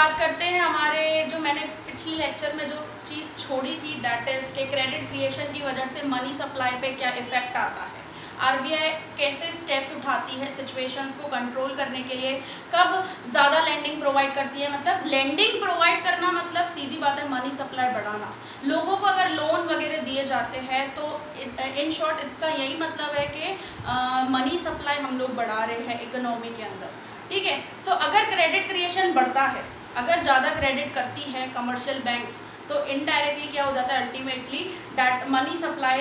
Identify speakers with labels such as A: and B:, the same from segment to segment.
A: बात करते हैं हमारे जो मैंने पिछले लेक्चर में जो चीज़ छोड़ी थी, दैट इज़ के क्रेडिट क्रिएशन की वजह से मनी सप्लाई पे क्या इफ़ेक्ट आता है, आरबीआई कैसे स्टेप्स उठाती है सिचुएशंस को कंट्रोल करने के लिए, कब ज़्यादा लेंडिंग प्रोवाइड करती है। मतलब लेंडिंग प्रोवाइड करना मतलब सीधी बात है मनी सप्लाई बढ़ाना। लोगों को अगर लोन वगैरह दिए जाते हैं तो इन शॉर्ट इसका यही मतलब है कि मनी सप्लाई हम लोग बढ़ा रहे हैं इकोनॉमी के अंदर, ठीक है। सो अगर क्रेडिट क्रिएशन बढ़ता है, अगर ज़्यादा क्रेडिट करती है कमर्शियल बैंक्स, तो इनडायरेक्टली क्या हो जाता है, ultimately that money supply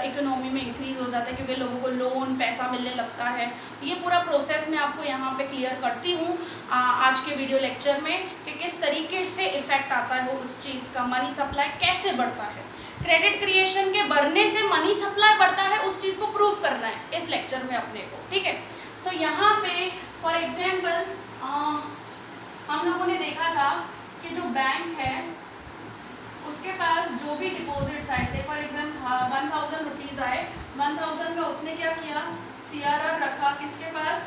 A: economy में इंक्रीज हो जाता है, क्योंकि लोगों को लोन पैसा मिलने लगता है। ये पूरा प्रोसेस मैं आपको यहाँ पे क्लियर करती हूँ आज के वीडियो लेक्चर में कि किस तरीके से इफ़ेक्ट आता है उस चीज़ का, मनी सप्लाई कैसे बढ़ता है। क्रेडिट क्रिएशन के बढ़ने से मनी सप्लाई बढ़ता है, उस चीज़ को प्रूव करना है इस लेक्चर में अपने को, ठीक है। सो यहाँ पे फॉर एग्जाम्पल हम लोगों ने देखा था कि जो बैंक है उसके पास जो भी डिपॉजिट्स आए, से फॉर एग्जाम्पल 1000 रुपीज़ आए, 1000 का उसने क्या किया, सीआरआर रखा किसके पास,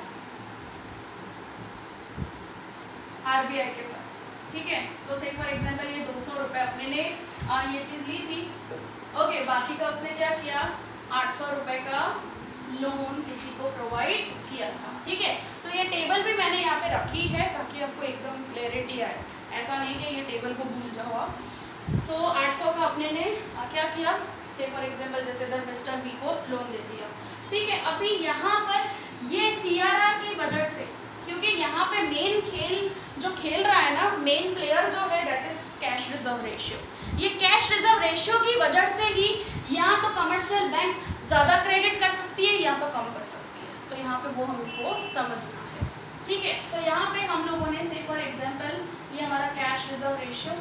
A: आरबीआई के पास, ठीक है। सो से फॉर एग्जाम्पल ये 200 रुपये अपने ने ये चीज़ ली थी, ओके। बाकी का उसने क्या किया, 800 रुपये का लोन किसी को प्रोवाइड किया था, ठीक है। तो ये टेबल भी मैंने यहाँ पे रखी है ताकि आपको एकदम क्लैरिटी आए, ऐसा नहीं कि ये टेबल को भूल जाओ आप। सो 800 का अपने ने क्या किया, से फॉर एग्जाम्पल जैसे इधर मिस्टर बी को लोन दे दिया, ठीक है। अभी यहाँ पर ये सीआरआर की वजह से, क्योंकि यहाँ पे मेन खेल जो खेल रहा है ना, मेन प्लेयर जो है that is cash reserve ratio. ये कैश रिजर्व रेशियो की वजह से ही या तो कमर्शियल बैंक ज़्यादा क्रेडिट कर सकती है या तो कम कर सकती है, तो यहाँ पे वो हमको समझना है, ठीक है। सो यहाँ पे हम लोगों ने से फॉर एग्जाम्पल ये हमारा कैश रिजर्व रेशियो,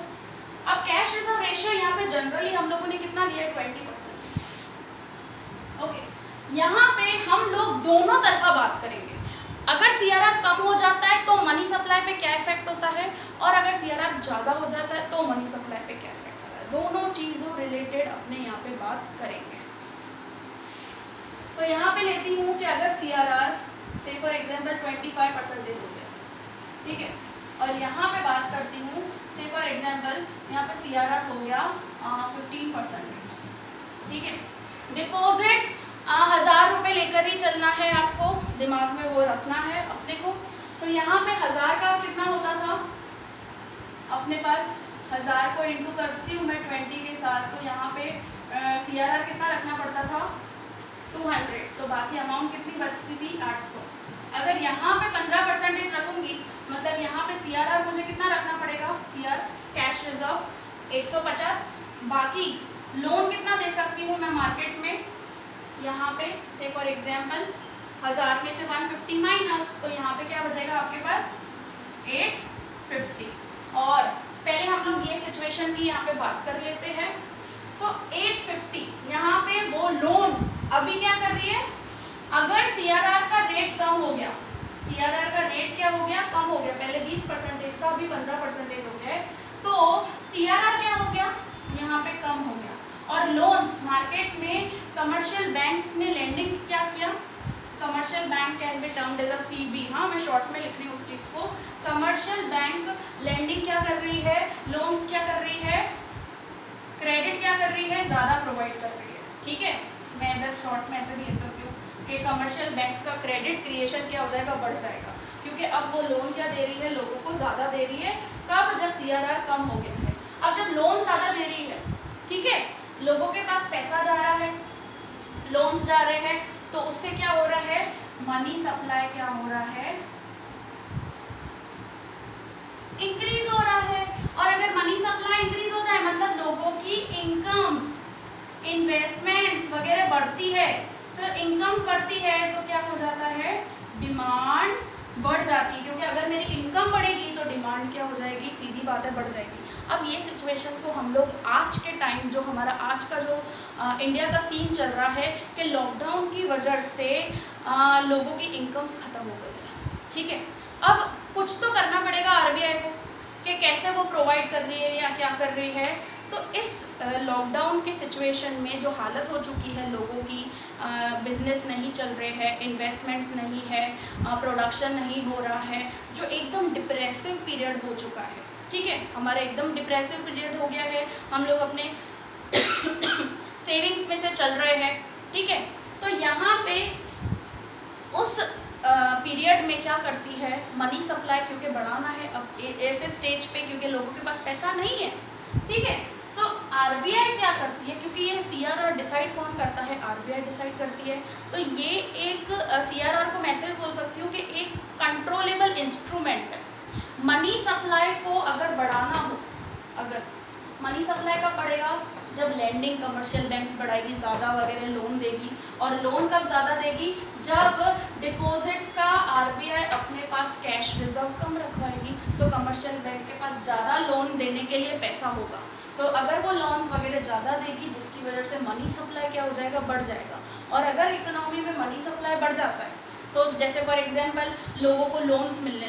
A: अब कैश रिजर्व रेशियो यहाँ पे जनरली हम लोगों ने कितना लिया, 20%, ओके। यहाँ पे हम लोग दोनों तरफा बात करेंगे। अगर सीआरआर कम हो जाता है तो मनी सप्लाई पे क्या इफेक्ट होता है, और अगर सीआरआर ज़्यादा हो जाता है तो मनी सप्लाई पे क्या इफेक्ट होता है, दोनों चीज़ों रिलेटेड अपने यहाँ पे बात करेंगे। सो यहाँ पे लेती हूँ कि अगर सीआरआर से फॉर एग्जाम्पल 25% हो गया, ठीक है, और यहाँ पे बात करती हूँ से फॉर एग्जाम्पल यहाँ पे सीआरआर हो गया 15%, ठीक है। डिपॉजिट्स 1000 रुपये लेकर ही चलना है, आपको दिमाग में वो रखना है अपने को। सो यहाँ पे 1000 का कितना होता था अपने पास, 1000 को इंटू करती हूँ मैं 20 के साथ, तो यहाँ पे सीआरआर कितना रखना पड़ता था, 200, तो बाकी अमाउंट कितनी बचती थी, 800। अगर यहाँ पे 15% रखूँगी, मतलब यहाँ पे सीआरआर मुझे कितना रखना पड़ेगा, सीआर कैश रिजर्व 150, बाकी लोन कितना दे सकती हूँ मैं मार्केट में, यहाँ पे से फॉर एग्जाम्पल 1000 में से 150 माइनस, तो यहाँ पे क्या बचेगा आपके पास 850। और पहले हम लोग ये सिचुएशन की यहाँ पे बात कर लेते हैं। सो 850 यहाँ पे वो लोन अभी क्या कर रही है, अगर सीआरआर का रेट कम हो गया, सीआरआर का रेट क्या हो गया, कम हो गया, पहले 20% था अभी 15% हो गया है, तो सीआरआर क्या हो गया, यहाँ पे कम हो गया। और लोन्स मार्केट में कमर्शियल बैंक्स ने लेंडिंग क्या किया, commercial bank can be termed as a CB, हाँ मैं शॉर्ट में लिख रही हूँ उस चीज़ को। कमर्शियल बैंक लेंडिंग क्या कर रही है, लोन्स क्या कर रही है, क्रेडिट क्या कर रही है, ज़्यादा प्रोवाइड कर रही है, ठीक है। मैं इधर शॉर्ट में ऐसे भी लिख सकती हूँ कि कमर्शियल बैंक्स का क्रेडिट क्रिएशन क्या हो जाएगा, बढ़ जाएगा, क्योंकि अब वो लोन क्या दे रही है, लोगों को ज़्यादा दे रही है। कब, जब सीआरआर कम हो गया है। अब जब लोन ज़्यादा दे रही है, ठीक है, लोगों के पास पैसा जा रहा है, लोन्स जा रहे हैं, तो उससे क्या हो रहा है, मनी सप्लाई क्या हो रहा है, इंक्रीज हो रहा है। और अगर मनी सप्लाई इंक्रीज होता है मतलब लोगों की इनकम्स, इन्वेस्टमेंट्स वगैरह बढ़ती है। सो इनकम्स बढ़ती है तो क्या हो जाता है, डिमांड्स बढ़ जाती है, क्योंकि अगर मेरी इनकम बढ़ेगी तो डिमांड क्या हो जाएगी, सीधी बात है, बढ़ जाएगी। अब ये सिचुएशन को हम लोग आज के टाइम, जो हमारा आज का जो इंडिया का सीन चल रहा है कि लॉकडाउन की वजह से लोगों की इनकम्स ख़त्म हो गई है, ठीक है। अब कुछ तो करना पड़ेगा आरबीआई को कि कैसे वो प्रोवाइड कर रही है या क्या कर रही है। तो इस लॉकडाउन के सिचुएशन में जो हालत हो चुकी है लोगों की, बिजनेस नहीं चल रहे हैं, इन्वेस्टमेंट्स नहीं है, प्रोडक्शन नहीं हो रहा है, जो एकदम डिप्रेसिव पीरियड हो चुका है, ठीक है, हमारा एकदम डिप्रेसिव पीरियड हो गया है, हम लोग अपने सेविंग्स में से चल रहे हैं, ठीक है। तो यहाँ पे उस पीरियड में क्या करती है मनी सप्लाई, क्योंकि बढ़ाना है अब ऐसे स्टेज पे, क्योंकि लोगों के पास पैसा नहीं है, ठीक है। तो आरबीआई क्या करती है, क्योंकि ये सीआरआर डिसाइड कौन करता है, आरबीआई डिसाइड करती है। तो ये एक सीआरआर को मैं ऐसे बोल सकती हूँ कि एक कंट्रोलेबल इंस्ट्रूमेंट है। मनी सप्लाई को अगर बढ़ाना हो, अगर मनी सप्लाई कब बढ़ेगा, जब लैंडिंग कमर्शियल बैंक्स बढ़ाएगी, ज़्यादा वगैरह लोन देगी, और लोन कब ज़्यादा देगी, जब डिपॉजिट्स का आरबीआई अपने पास कैश रिजर्व कम रखवाएगी, तो कमर्शियल बैंक के पास ज़्यादा लोन देने के लिए पैसा होगा। तो अगर वो लोन्स वगैरह ज़्यादा देगी, जिसकी वजह से मनी सप्लाई क्या हो जाएगा, बढ़ जाएगा। और अगर इकोनॉमी में मनी सप्लाई बढ़ जाता है, तो जैसे फॉर एग्जांपल लोगों को लोन्स मिलने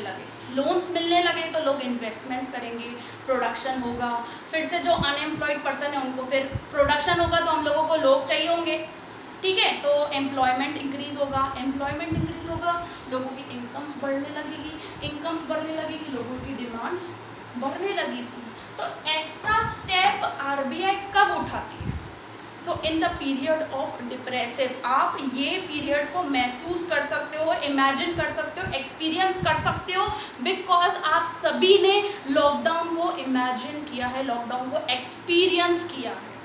A: लगे तो लोग इन्वेस्टमेंट्स करेंगे, प्रोडक्शन होगा, फिर से जो अनएम्प्लॉयड पर्सन है उनको फिर प्रोडक्शन होगा, तो हम लोगों को लोग चाहिए होंगे, ठीक है। तो एम्प्लॉयमेंट इंक्रीज़ होगा, लोगों की इनकम्स बढ़ने लगेगी, लोगों की डिमांड्स बढ़ने लगी थी। तो ऐसा स्टेप आरबीआई कब उठाती है, so in the period of depressive. आप ये पीरियड को महसूस कर सकते हो, इमेजिन कर सकते हो, एक्सपीरियंस कर सकते हो, बिकॉज आप सभी ने लॉकडाउन को इमेजिन किया है, लॉकडाउन को एक्सपीरियंस किया है,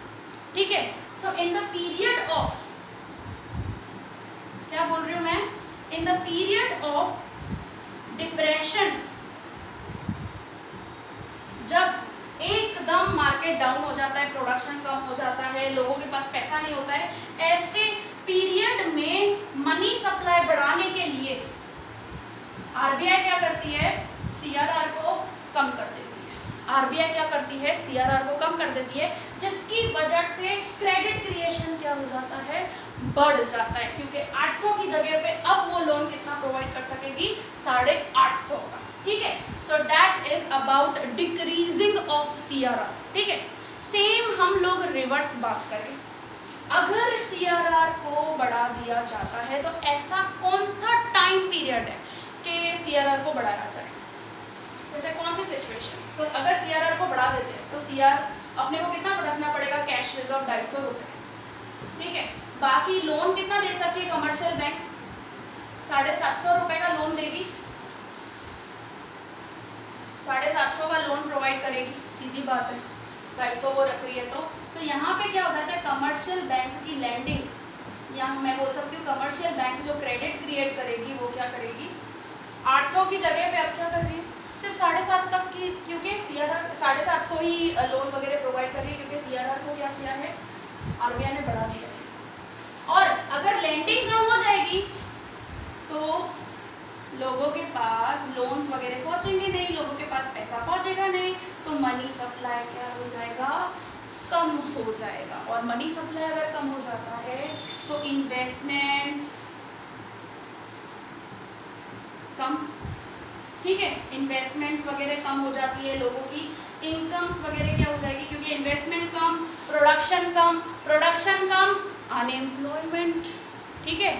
A: ठीक है। So in the period of, क्या बोल रही हूँ मैं, इन द पीरियड ऑफ डिप्रेशन, जब एकदम मार्केट डाउन हो जाता है, प्रोडक्शन कम हो जाता है, लोगों के पास पैसा नहीं होता है, ऐसे पीरियड में मनी सप्लाई बढ़ाने के लिए आरबीआई क्या करती है, सीआरआर को कम कर देती है। आरबीआई क्या करती है, सीआरआर को कम कर देती है, जिसकी वजह से क्रेडिट क्रिएशन क्या हो जाता है, बढ़ जाता है, क्योंकि 800 की जगह पे अब वो लोन कितना प्रोवाइड कर सकेगी, 850 का, ठीक है। So that is about decreasing of CRR, ठीक है। सेम हम लोग रिवर्स बात करें, अगर सीआरआर को बढ़ा दिया जाता है तो ऐसा कौन सा टाइम पीरियड है कि सीआरआर को बढ़ाया जाए, जैसे कौन सी सिचुएशन। सो अगर सीआरआर को बढ़ा देते हैं तो सीआर अपने को कितना रखना पड़ेगा, कैश रिजर्व 250 रुपये, ठीक है। बाकी लोन कितना दे सकती है कमर्शियल बैंक, 750 रुपये का लोन देगी, 750 का लोन प्रोवाइड करेगी, सीधी बात है, 250 वो रख रही है। तो यहाँ पे क्या हो जाता है, कमर्शियल बैंक की लैंडिंग, या मैं बोल सकती हूँ कमर्शियल बैंक जो क्रेडिट क्रिएट करेगी वो क्या करेगी, 800 की जगह पे अब क्या कर रही है, सिर्फ 750 तक की, क्योंकि सीआरआर 750 ही लोन वगैरह प्रोवाइड कर रही है, क्योंकि सीआरआर को क्या किया है, आरबीआई ने बढ़ा दिया है। और अगर लैंडिंग कम हो जाएगी तो लोगों के पास लोन्स वगैरह पहुंचेंगे नहीं, लोगों के पास पैसा पहुंचेगा नहीं, तो मनी सप्लाई क्या हो जाएगा, कम हो जाएगा। और मनी सप्लाई अगर कम हो जाता है तो इन्वेस्टमेंट्स कम, ठीक है, इन्वेस्टमेंट्स वगैरह कम हो जाती है, लोगों की इनकम्स वगैरह क्या हो जाएगी, क्योंकि इन्वेस्टमेंट कम, प्रोडक्शन कम, अनएम्प्लॉयमेंट, ठीक है।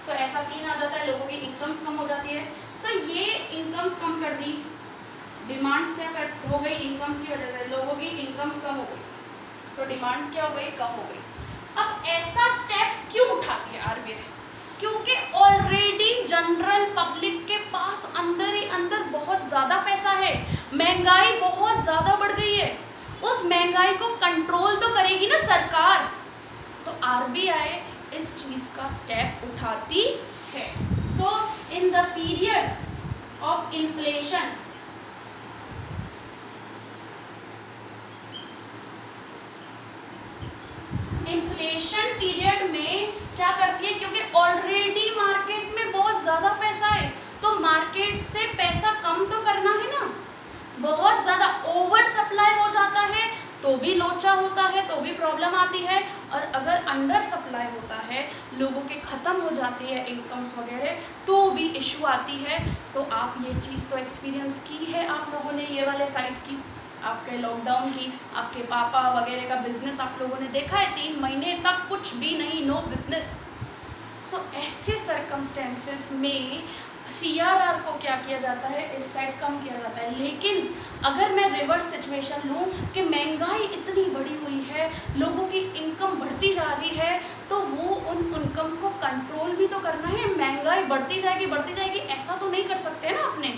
A: सो ऐसा सीन आ जाता है, लोगों की इनकम्स कम हो जाती है। सो ये इनकम्स कम कर दी, डिमांड्स क्या हो गई, इनकम्स की वजह से लोगों की इनकम कम हो गई, तो डिमांड्स क्या हो गई, कम हो गई। अब ऐसा स्टेप क्यों उठाती है आरबीआई, क्योंकि ऑलरेडी जनरल पब्लिक के पास अंदर ही अंदर बहुत ज़्यादा पैसा है, महंगाई बहुत ज़्यादा बढ़ गई है, उस महंगाई को कंट्रोल तो करेगी ना सरकार, तो आरबीआई इस चीज़ का स्टेप उठाती है। So in the period of inflation, inflation period में क्या करती है, क्योंकि ऑलरेडी मार्केट में बहुत ज़्यादा पैसा है, तो मार्केट से पैसा कम तो करना है ना, बहुत ज़्यादा ओवर सप्लाई हो जाता है तो भी लोचा होता है, तो भी प्रॉब्लम आती है, और अगर अंडर सप्लाई होता है, लोगों के ख़त्म हो जाती है इनकम्स वगैरह, तो भी इशू आती है। तो आप ये चीज़ तो एक्सपीरियंस की है आप लोगों ने, ये वाले साइड की, आपके लॉकडाउन की, आपके पापा वगैरह का बिजनेस आप लोगों ने देखा है 3 महीने तक कुछ भी नहीं, नो बिजनेस। सो ऐसे सर्कमस्टेंसेस में CRR को क्या किया जाता है, इस साइड कम किया जाता है। लेकिन अगर मैं रिवर्स सिचुएशन लूँ कि महंगाई इतनी बढ़ी हुई है, लोगों की इनकम बढ़ती जा रही है, तो वो उन इनकम्स को कंट्रोल भी तो करना है। महंगाई बढ़ती जाएगी ऐसा तो नहीं कर सकते ना अपने।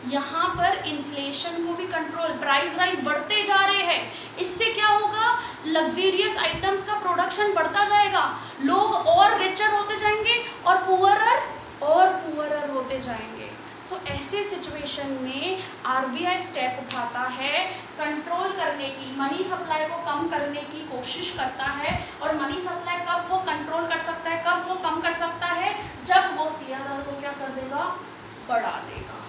A: यहाँ पर इन्फ्लेशन को भी कंट्रोल, प्राइस राइज बढ़ते जा रहे हैं, इससे क्या होगा, लग्जरियस आइटम्स का प्रोडक्शन बढ़ता जाएगा, लोग और रिचर होते जाएंगे और पुअरर होते जाएंगे। सो ऐसे सिचुएशन में RBI स्टेप उठाता है, कंट्रोल करने की, मनी सप्लाई को कम करने की कोशिश करता है। और मनी सप्लाई कब वो कंट्रोल कर सकता है, कब वो कम कर सकता है, जब वो CRR को क्या कर देगा, बढ़ा देगा।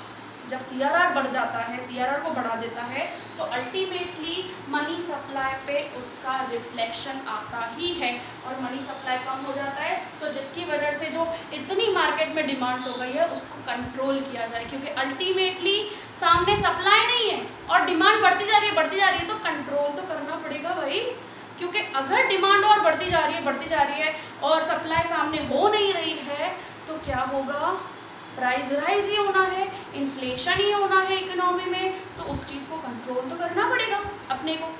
A: जब CRR बढ़ जाता है, CRR को बढ़ा देता है, तो अल्टीमेटली मनी सप्लाई पे उसका रिफ्लेक्शन आता ही है और मनी सप्लाई कम हो जाता है। तो जिसकी वजह से जो इतनी मार्केट में डिमांड्स हो गई है उसको कंट्रोल किया जाए, क्योंकि अल्टीमेटली सामने सप्लाई नहीं है और डिमांड बढ़ती जा रही है, तो कंट्रोल तो करना पड़ेगा भाई। क्योंकि अगर डिमांड और बढ़ती जा रही है और सप्लाई सामने हो नहीं रही है, तो क्या होगा, प्राइस राइज ही होना है, इन्फ्लेशन ही होना है इकोनॉमी में, तो उस चीज़ को कंट्रोल तो करना पड़ेगा अपने को।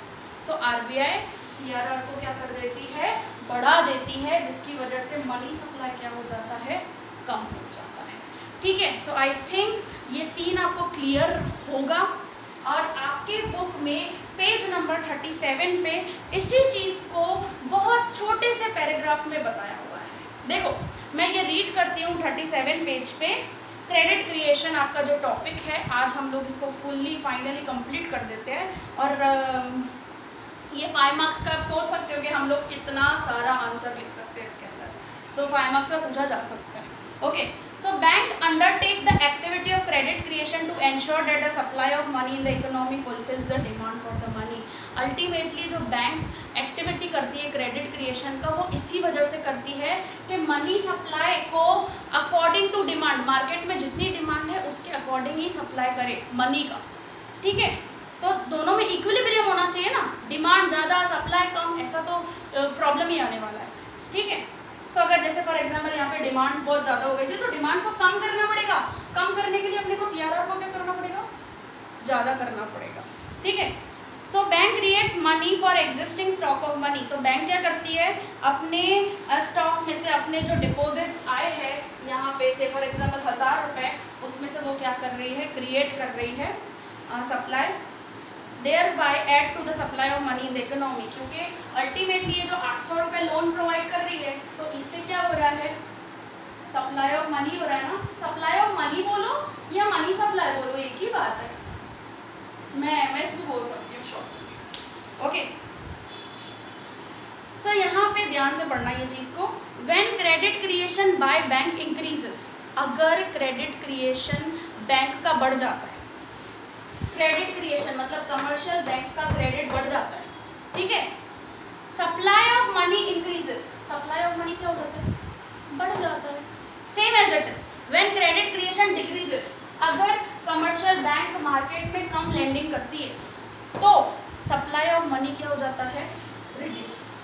A: सो RBI CRR को क्या कर देती है, बढ़ा देती है, जिसकी वजह से मनी सप्लाई क्या हो जाता है, कम हो जाता है। ठीक है, सो आई थिंक ये सीन आपको क्लियर होगा। और आपके बुक में पेज नंबर 37 पे इसी चीज़ को बहुत छोटे से पैराग्राफ में बताया हुआ है। देखो मैं ये रीड करती हूँ 37 पेज पे। क्रेडिट क्रिएशन आपका जो टॉपिक है, आज हम लोग इसको फुल्ली फाइनली कंप्लीट कर देते हैं। और ये 5 मार्क्स का आप सोच सकते हो कि हम लोग कितना सारा आंसर लिख सकते हैं इसके अंदर। सो 5 मार्क्स का पूछा जा सकता है। Okay, so bank undertake the activity of credit creation to ensure that the supply of money in the economy fulfils the demand for the money. Ultimately जो बैंक्स एक्टिविटी करती है क्रेडिट क्रिएशन का, वो इसी वजह से करती है कि मनी सप्लाई को अकॉर्डिंग टू डिमांड, मार्केट में जितनी डिमांड है उसके अकॉर्डिंग ही सप्लाई करे मनी का। ठीक है, सो दोनों में इक्विलिब्रियम होना चाहिए ना, डिमांड ज़्यादा सप्लाई कम, ऐसा तो प्रॉब्लम ही आने वाला है। ठीक है, सो अगर जैसे फॉर एग्जांपल यहाँ पे डिमांड बहुत ज़्यादा हो गई थी, तो डिमांड को कम करना पड़ेगा। कम करने के लिए अपने को CRR को क्या करना पड़ेगा, ज़्यादा करना पड़ेगा। ठीक है, so bank creates money for existing stock of money. तो बैंक क्या करती है, अपने स्टॉक में से अपने जो डिपॉजिट्स आए हैं यहाँ पे से फॉर एग्जांपल 1000 रुपये, उसमें से वो क्या कर रही है, क्रिएट कर रही है supply, thereby add to the supply of money in the economy. क्योंकि अल्टीमेटली ये जो 800 रुपये लोन प्रोवाइड कर रही है, तो इससे क्या हो रहा है, सप्लाई ऑफ मनी हो रहा है ना। सप्लाई ऑफ मनी बोलो या मनी सप्लाई बोलो, एक ही बात है। मैं MS भी बोल सकती हूँ शॉर्ट। ओके, सो यहाँ पे ध्यान से पढ़ना ये चीज़ को। When credit creation by bank increases, अगर क्रेडिट क्रिएशन बैंक का बढ़ जाता है, क्रेडिट क्रिएशन मतलब कमर्शियल बैंक्स का क्रेडिट बढ़ जाता है, ठीक है, supply of money increases, supply of money क्या हो जाता है, बढ़ जाता है। Same as it is when credit creation decreases, अगर कमर्शियल बैंक मार्केट में कम लेंडिंग करती है, तो सप्लाई ऑफ मनी क्या हो जाता है, रिड्यूसेस।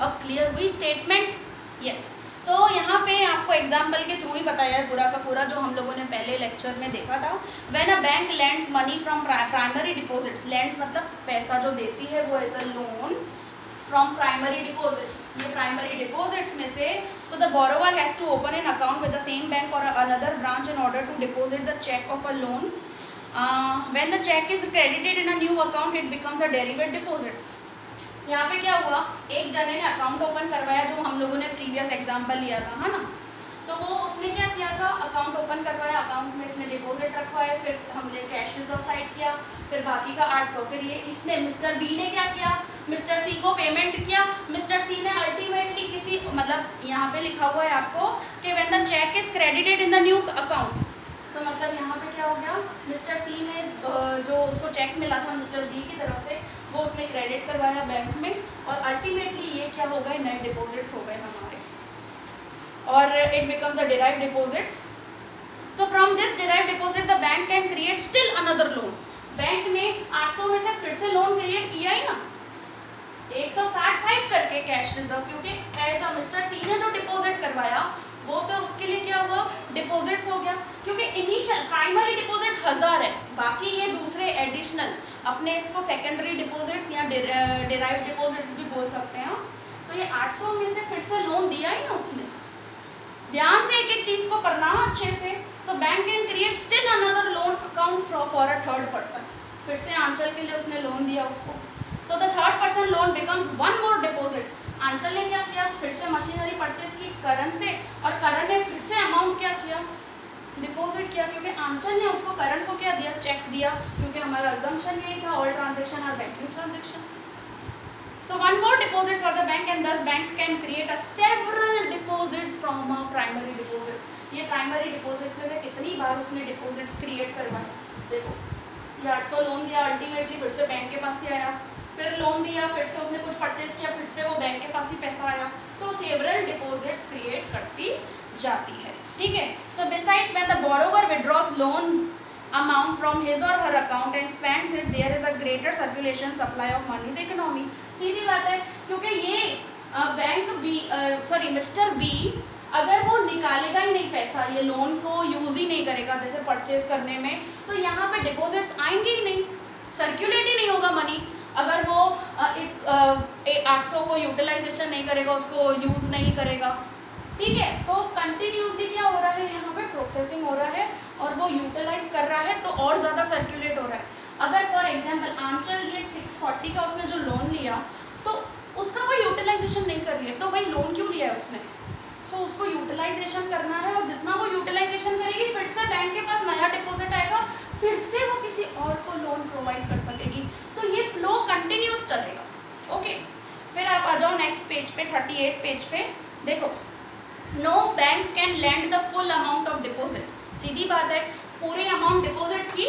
A: अब क्लियर हुई स्टेटमेंट? यस। सो यहाँ पे आपको एग्जाम्पल के थ्रू ही बताया है पूरा का पूरा, जो हम लोगों ने पहले लेक्चर में देखा था। When a bank lends money from primary deposits, lends मतलब पैसा जो देती है वो as a loan from primary deposits, ये प्राइमरी डिपॉजिट्स में से, so the borrower has to open an account with the same bank और another branch in order to deposit the cheque of a loan. When the cheque is credited in a new account it becomes a derivative deposit. यहाँ पे क्या हुआ, एक जने ने account open करवाया, जो हम लोगों ने प्रीवियस एग्जाम्पल लिया था, है ना। तो वो उसने क्या किया था, अकाउंट ओपन करवाया, अकाउंट में इसने डिपॉजिट रखवाया, फिर हमने कैश रिजर्व साइड किया, फिर बाकी का 800, फिर ये इसने मिस्टर बी ने क्या किया, मिस्टर सी को पेमेंट किया। मिस्टर सी ने अल्टीमेटली किसी, मतलब यहाँ पे लिखा हुआ है आपको कि when the cheque is credited in the new account, तो मतलब यहाँ पे क्या हो गया, मिस्टर सी ने जो उसको चेक मिला था मिस्टर बी की तरफ से, वो उसने क्रेडिट करवाया बैंक में, और अल्टीमेटली ये क्या हो गए, नए डिपॉजिट्स हो गए हमारे, और it becomes the derived deposits. So from this derived deposit the bank can create still another loan. Bank ने 800 में से फिर से लोन क्रिएट किया ही ना, 160 साइड करके कैश रिजर्व, क्योंकि एज अ मिस्टर सी ने जो डिपॉजिट करवाया वो तो उसके लिए क्या हुआ, डिपॉजिट्स हो गया, क्योंकि इनिशियल प्राइमरी डिपॉजिट्स 1000 है, बाकी ये दूसरे एडिशनल अपने इसको सेकेंडरी डिपॉजिट्स या डिराइव डिपॉजिट्स भी बोल सकते हैं। सो ये 800 में से फिर से लोन दिया ही ना उसने, ध्यान से एक एक चीज को करना अच्छे से। So bank can create still another loan account for a third person, फिर से आंचल के लिए उसने लोन दिया उसको। So the third person loan becomes one more deposit. Anchal ने क्या किया, फिर से मशीनरी परचेज की करण से, और करण ने फिर से अमाउंट क्या किया, डिपॉजिट किया, क्योंकि आंचल ने उसको करण को क्या दिया, चेक दिया, क्योंकि हमारा अजम्पशन यही था all transaction are banking transaction. So one more deposit for the bank and thus bank can create a several deposits from a primary deposits. ये प्राइमरी डिपॉजिट्स में से कितनी बार उसने डिपॉजिट्स क्रिएट करवाए, देखो ये 800 लोन दिया, अल्टीमेटली फिर से बैंक के पास ही आया, फिर लोन दिया, फिर से उसने कुछ परचेज किया, फिर से वो बैंक के पास ही पैसा आया, तो सेवरल डिपॉजिट्स क्रिएट करती जाती है, ठीक है। So besides when the borrower withdraws loan amount from his or her account and spends it, there is a greater circulation supply of money in the economy. सीधी बात है, क्योंकि ये bank b sorry mister b अगर वो निकालेगा ही नहीं पैसा, ये लोन को यूज़ ही नहीं करेगा जैसे परचेज करने में, तो यहाँ पे डिपॉजिट्स आएंगे ही नहीं, सर्क्यूलेट ही नहीं होगा मनी। अगर वो इस 800 को यूटिलाइजेशन नहीं करेगा, उसको यूज़ नहीं करेगा, ठीक है, तो कंटिन्यूसली क्या हो रहा है, यहाँ पे प्रोसेसिंग हो रहा है और वो यूटिलाइज कर रहा है, तो और ज़्यादा सर्कुलेट हो रहा है। अगर फॉर एग्जांपल आंचल ये 640 का उसने जो लोन लिया, तो उसका कोई यूटिलाइजेशन नहीं कर रही है, तो भाई लोन क्यों लिया है उसने, सो उसको यूटिलाइजेशन करना है, और जितना वो यूटिलाइजेशन करेगी फिर से बैंक के पास नया डिपॉजिट आएगा, फिर से वो किसी और को लोन प्रोवाइड कर सकेगी, तो ये फ्लो कंटिन्यूस चलेगा, ओके। फिर आप आ जाओ नेक्स्ट पेज पे, 38 पेज पे, देखो no bank can lend the full amount of deposit. सीधी बात है, पूरी अमाउंट डिपॉजिट की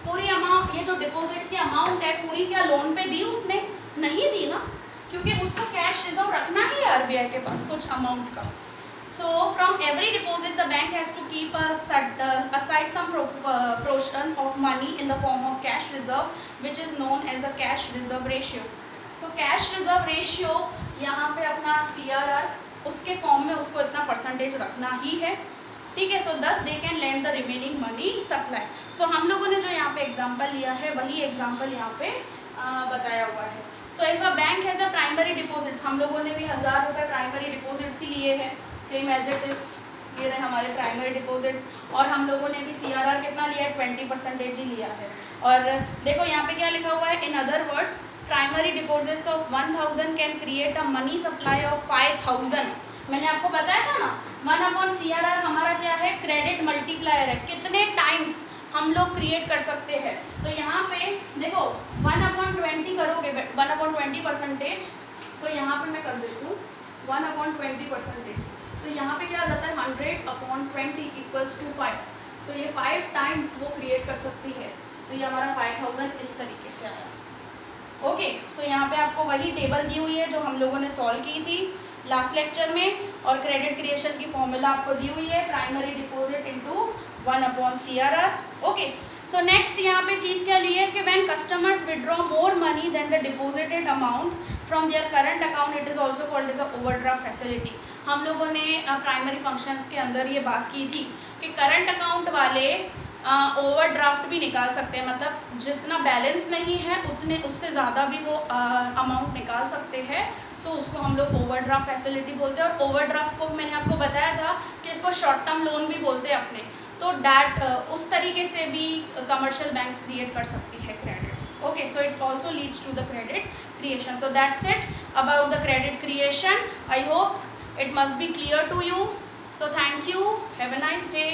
A: पूरी अमाउंट, ये जो डिपॉजिट की अमाउंट है पूरी क्या लोन पे दी उसने, नहीं दी ना, क्योंकि उसको कैश रिजर्व रखना ही है आरबीआई के पास कुछ अमाउंट का। So from every deposit the bank has to keep aside some portion of money in the form of cash reserve which is known as a cash reserve ratio. So cash reserve ratio यहाँ पे अपना CRR उसके form में उसको इतना percentage रखना ही है, ठीक है। So thus they can lend the remaining money supply. सो हम लोगों ने जो यहाँ पे एग्जांपल लिया है वही एग्जांपल यहाँ पे बताया हुआ है। So if a bank has a primary deposits, हम लोगों ने भी 1000 रुपये प्राइमरी डिपॉजिट्स ही लिए हैं, सेम एज इट इज ये रहे हमारे प्राइमरी डिपॉजिट्स, और हम लोगों ने भी CRR कितना लिया है, 20% ही लिया है। और देखो यहाँ पे क्या लिखा हुआ है, in other words primary deposits of 1000 can create a money supply of 5000। मैंने आपको बताया था ना 1/CRR हमारा क्या है, क्रेडिट मल्टीप्लायर है, कितने टाइम्स हम लोग क्रिएट कर सकते हैं। तो यहाँ पे देखो 1/20 करोगे, 1/20%, तो यहाँ पे मैं कर देती हूँ 1/20%, तो यहाँ पे क्या आ जाता है 100/20 = 5। तो ये 5 टाइम्स वो क्रिएट कर सकती है, तो ये हमारा 5000 इस तरीके से आया, ओके। सो यहाँ पे आपको वही टेबल दी हुई है जो हम लोगों ने सॉल्व की थी लास्ट लेक्चर में, और क्रेडिट क्रिएशन की फॉर्मूला आपको दी हुई है, primary deposit into 1/CRR, okay. So next यहाँ पे चीज़ क्या ली है कि when customers withdraw more money than the deposited amount from their current account, it is also called as a overdraft facility. हम लोगों ने प्राइमरी फंक्शंस के अंदर ये बात की थी कि करंट अकाउंट वाले ओवरड्राफ्ट भी निकाल सकते हैं, मतलब जितना बैलेंस नहीं है उतने उससे ज़्यादा भी वो अमाउंट निकाल सकते हैं। सो उसको हम लोग ओवरड्राफ्ट फैसिलिटी बोलते हैं, और ओवरड्राफ्ट को मैंने आपको बताया था कि इसको शॉर्ट टर्म लोन भी बोलते हैं अपने, तो डैट उस तरीके से भी कमर्शियल बैंक्स क्रिएट कर सकती है credit, okay. So it also leads to the credit creation. So that's it about the credit creation. I hope it must be clear to you. So thank you, have a nice day.